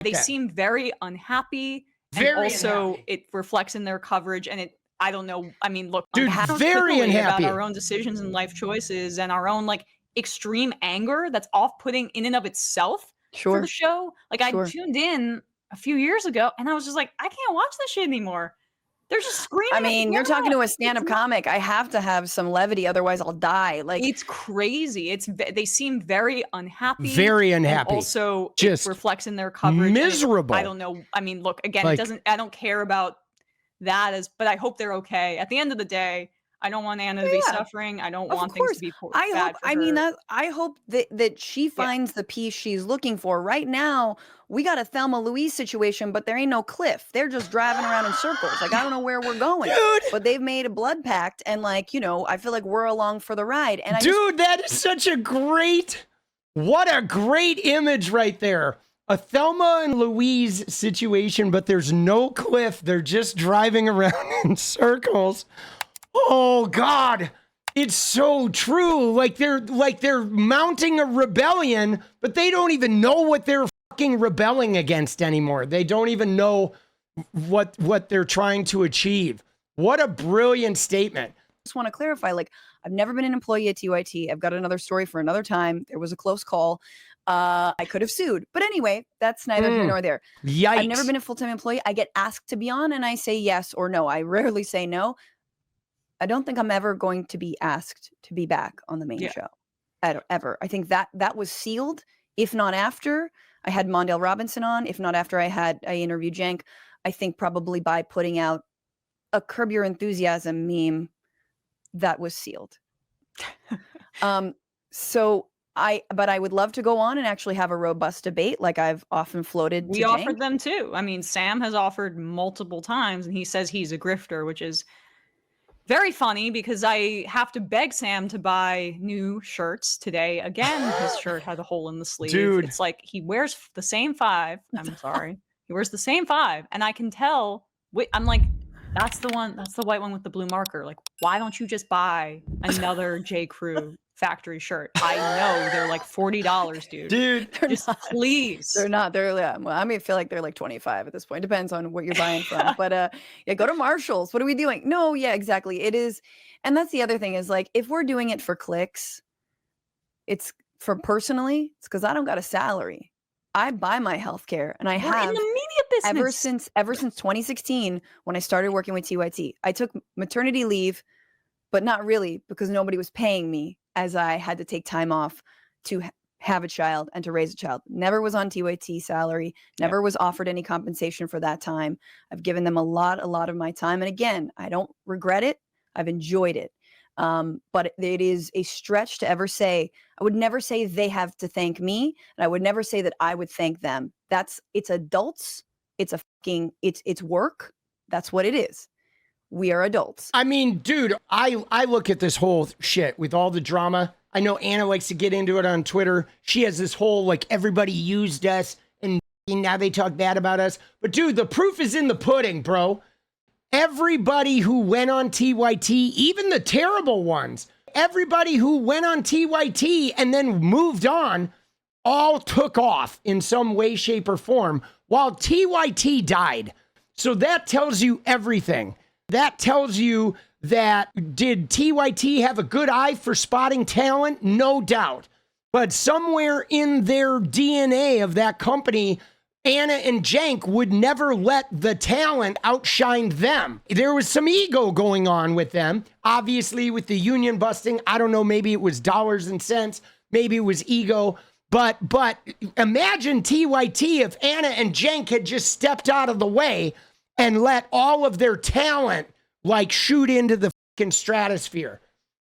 They seem very unhappy. Very and also unhappy. it reflects in their coverage, and I don't know. I mean, look, dude, very unhappy about our own decisions and life choices and our own like extreme anger that's off-putting in and of itself for the show. Like I tuned in a few years ago and I was just like, I can't watch this shit anymore. They're just screaming. I mean, you're talking to a stand-up comic. I have to have some levity, otherwise I'll die. Like, it's crazy. They seem very unhappy. Very unhappy. Also, just it reflects in their coverage. Miserable. I don't know. I mean, look, again, like, it doesn't. I don't care about that but I hope they're okay. At the end of the day, I don't want Anna to be suffering. I don't want things to be bad for her. I hope that she finds the peace she's looking for. Right now, we got a 𝗙𝗪𝗪 situation, but there ain't no cliff. They're just driving around in circles. Like, I don't know where we're going. Dude. But they've made a blood pact, and like, you know, I feel like we're along for the ride. And that is such a great, what a great image right there. A Thelma and Louise situation, but there's no cliff. They're just driving around in circles. Oh God, it's so true. Like they're mounting a rebellion, but they don't even know what they're fucking rebelling against anymore. They don't even know what they're trying to achieve. What a brilliant statement. I just want to clarify, like, I've never been an employee at TYT. I've got another story for another time. There was a close call. I could have sued. But anyway, that's neither here nor there. Yikes. I've never been a full-time employee. I get asked to be on and I say yes or no. I rarely say no. I don't think I'm ever going to be asked to be back on the main show. Ever. I think that was sealed, if not after I had Mondale Robinson on, if not after I interviewed Cenk. I think probably by putting out a Curb Your Enthusiasm meme, that was sealed. But I would love to go on and actually have a robust debate like I've often floated to We Cenk. offered them too. I mean, Sam has offered multiple times and he says he's a grifter, which is very funny because I have to beg Sam to buy new shirts today. Again, his shirt had a hole in the sleeve. Dude. It's like he wears the same 5. I'm sorry. He wears the same 5. And I can tell, I'm like, that's the one, that's the white one with the blue marker. Like, why don't you just buy another J. Crew factory shirt? I know they're like $40, dude. Just please. They're not. They're well, I mean, feel like they're like 25 at this point. Depends on what you're buying from. But yeah, go to Marshall's. What are we doing? No, yeah, exactly. It is, and that's the other thing is like if we're doing it for clicks, it's for personally. It's because I don't got a salary. I buy my healthcare, and I have in the media business ever since 2016 when I started working with TYT. I took maternity leave, but not really because nobody was paying me, as I had to take time off to have a child and to raise a child. Never was on TYT salary, never was offered any compensation for that time. I've given them a lot of my time. And again, I don't regret it. I've enjoyed it. But it is a stretch to ever say, I would never say they have to thank me. And I would never say that I would thank them. It's adults. It's work. That's what it is. We are adults. I mean, dude, I look at this whole shit with all the drama. I know Anna likes to get into it on Twitter. She has this whole, like, everybody used us and now they talk bad about us. But dude, the proof is in the pudding, bro. Everybody who went on TYT, even the terrible ones, everybody who went on TYT and then moved on, all took off in some way, shape, or form while TYT died. So that tells you everything. That tells you that did TYT have a good eye for spotting talent? No doubt. But somewhere in their DNA of that company, Anna and Cenk would never let the talent outshine them. There was some ego going on with them. Obviously, with the union busting, I don't know, maybe it was dollars and cents, maybe it was ego. But imagine TYT if Anna and Cenk had just stepped out of the way and let all of their talent like shoot into the fucking stratosphere.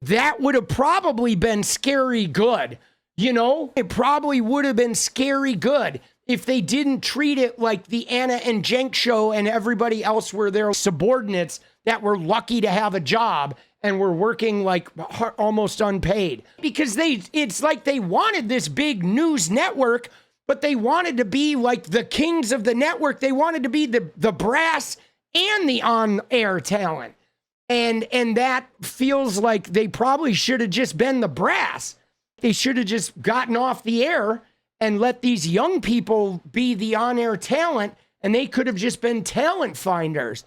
That would have probably been scary good. You know, it probably would have been scary good if they didn't treat it like the Anna and Cenk show and everybody else were their subordinates that were lucky to have a job and were working like almost unpaid. Because it's like they wanted this big news network, but they wanted to be like the kings of the network. They wanted to be the brass and the on-air talent. And that feels like they probably should have just been the brass. They should have just gotten off the air and let these young people be the on-air talent, and they could have just been talent finders.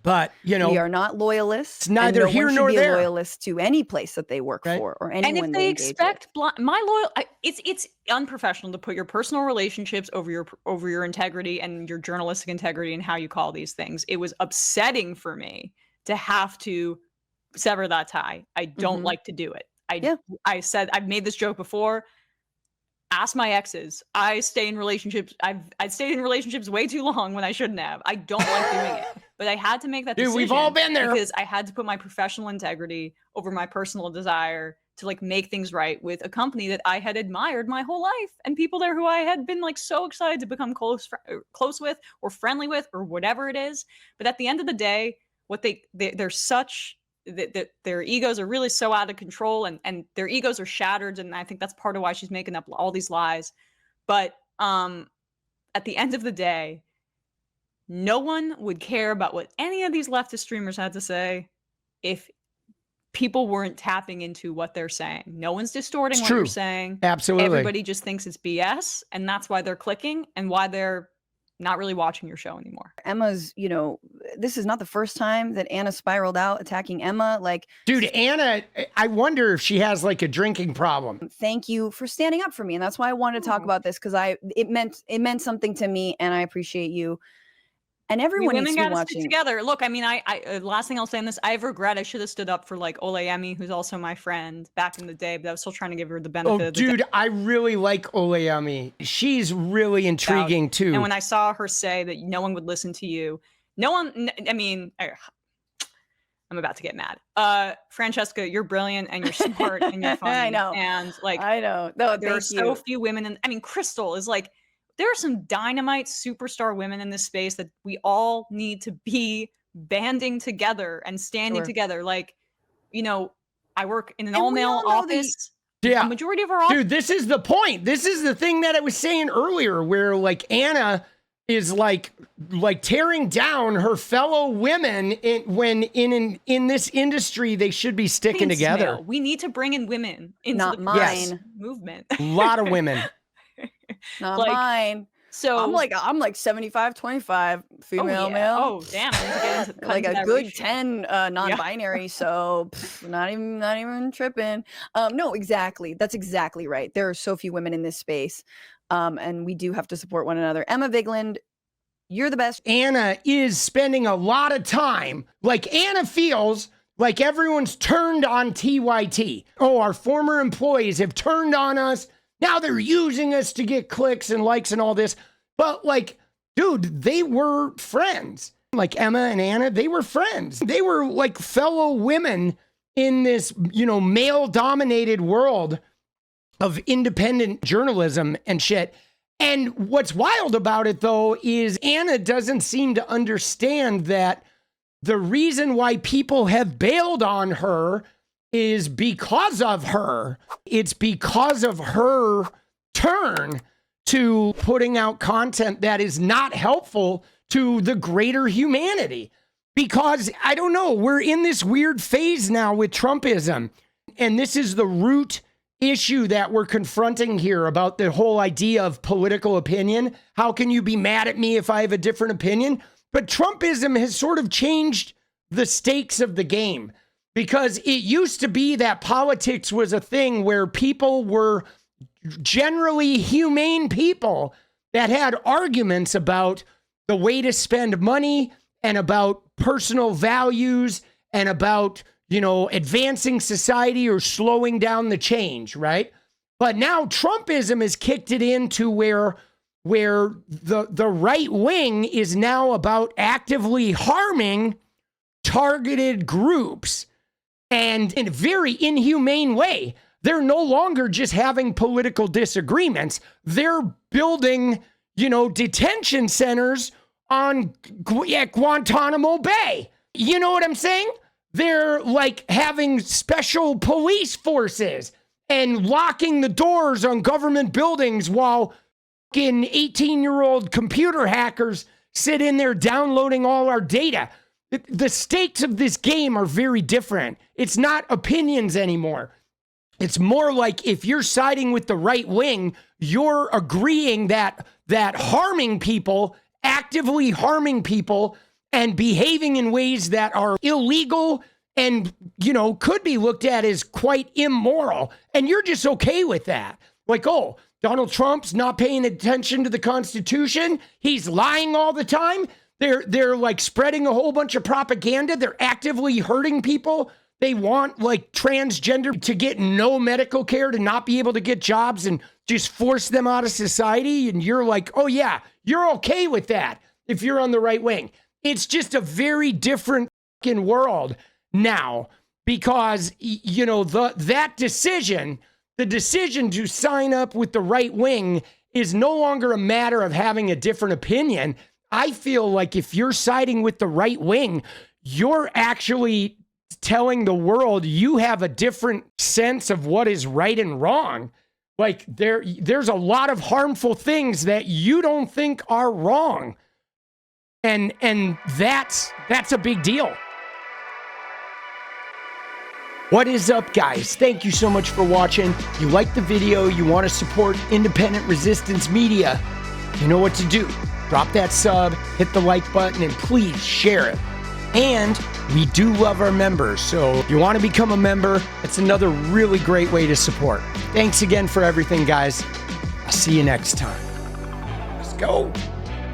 But, you know, we are not loyalists. It's neither and no here one should nor be there. a loyalist to any place that they work for or anyone And if they engage expect with. it's unprofessional to put your personal relationships over your integrity and your journalistic integrity and how you call these things. It was upsetting for me to have to sever that tie. I don't like to do it. I said, I've made this joke before. Ask my exes. I stay in relationships. I've stayed in relationships way too long when I shouldn't have. I don't like doing it. But I had to make that decision. Dude, we've all been there. Because I had to put my professional integrity over my personal desire to like make things right with a company that I had admired my whole life and people there who I had been like so excited to become close with or friendly with or whatever it is. But at the end of the day, what they're such that their egos are really so out of control and their egos are shattered. And I think that's part of why she's making up all these lies. But at the end of the day, no one would care about what any of these leftist streamers had to say if people weren't tapping into what they're saying. No one's distorting what you're saying. Absolutely. Everybody just thinks it's BS, and that's why they're clicking and why they're not really watching your show anymore. Emma's, you know, this is not the first time that Anna spiraled out attacking Emma. Like, dude, Anna, I wonder if she has like a drinking problem. Thank you for standing up for me. And that's why I wanted to talk about this, because it meant something to me, and I appreciate you. And everyone needs to be watching. Stick together. Look, I mean, I last thing I'll say on this, I have regret. I should have stood up for like 𝗤𝗟𝗡𝗪, who's also my friend back in the day, but I was still trying to give her the benefit of the dude, I really like 𝗤𝗟𝗡𝗪. She's really intriguing too. And when I saw her say that no one would listen to you, no one, I mean, I'm about to get mad. Francesca, you're brilliant and you're smart and you're funny. I know. And like, I know. No, there are so few women. And I mean, Crystal is like, there are some dynamite superstar women in this space that we all need to be banding together and standing together. Like, you know, I work in an all-male office. Yeah. The majority of our office. Dude, this is the point. This is the thing that I was saying earlier, where like Anna is like tearing down her fellow women in this industry. They should be sticking together. Smell. We need to bring in women into the movement. A lot of women. Not mine. So I'm like 75-25 female male. Oh damn! Like a good ratio. 10 non-binary. So not even tripping. No, exactly. That's exactly right. There are so few women in this space, and we do have to support one another. Emma Vigeland, you're the best. Anna is spending a lot of time. Like Anna feels like everyone's turned on TYT. Oh, our former employees have turned on us. Now they're using us to get clicks and likes and all this. But like, dude, they were friends. Like Emma and Anna, they were friends. They were like fellow women in this, you know, male-dominated world of independent journalism and shit. And what's wild about it, though, is Anna doesn't seem to understand that the reason why people have bailed on her is because of her. It's because of her turn to putting out content that is not helpful to the greater humanity. Because, I don't know, we're in this weird phase now with Trumpism. And this is the root issue that we're confronting here about the whole idea of political opinion. How can you be mad at me if I have a different opinion? But Trumpism has sort of changed the stakes of the game. Because it used to be that politics was a thing where people were generally humane people that had arguments about the way to spend money and about personal values and about, you know, advancing society or slowing down the change, right? But now Trumpism has kicked it into where the right wing is now about actively harming targeted groups. And in a very inhumane way. They're no longer just having political disagreements. They're building, you know, detention centers on Guantanamo Bay. You know what I'm saying? They're like having special police forces and locking the doors on government buildings while fucking 18-year-old computer hackers sit in there downloading all our data. The stakes of this game are very different. It's not opinions anymore. It's more like if you're siding with the right wing, you're agreeing that harming people, actively harming people, and behaving in ways that are illegal and, you know, could be looked at as quite immoral. And you're just okay with that. Like, oh, Donald Trump's not paying attention to the Constitution. He's lying all the time. They're like spreading a whole bunch of propaganda. They're actively hurting people. They want like transgender to get no medical care, to not be able to get jobs and just force them out of society. And you're like, oh yeah, you're okay with that if you're on the right wing. It's just a very different fucking world now because, you know, that decision, the decision to sign up with the right wing is no longer a matter of having a different opinion. I feel like if you're siding with the right wing, you're actually telling the world you have a different sense of what is right and wrong. Like there's a lot of harmful things that you don't think are wrong. And that's a big deal. What is up, guys? Thank you so much for watching. You like the video, you want to support independent resistance media, you know what to do. Drop that sub, hit the like button, and please share it. And we do love our members, so if you want to become a member, it's another really great way to support. Thanks again for everything, guys. I'll see you next time. Let's go.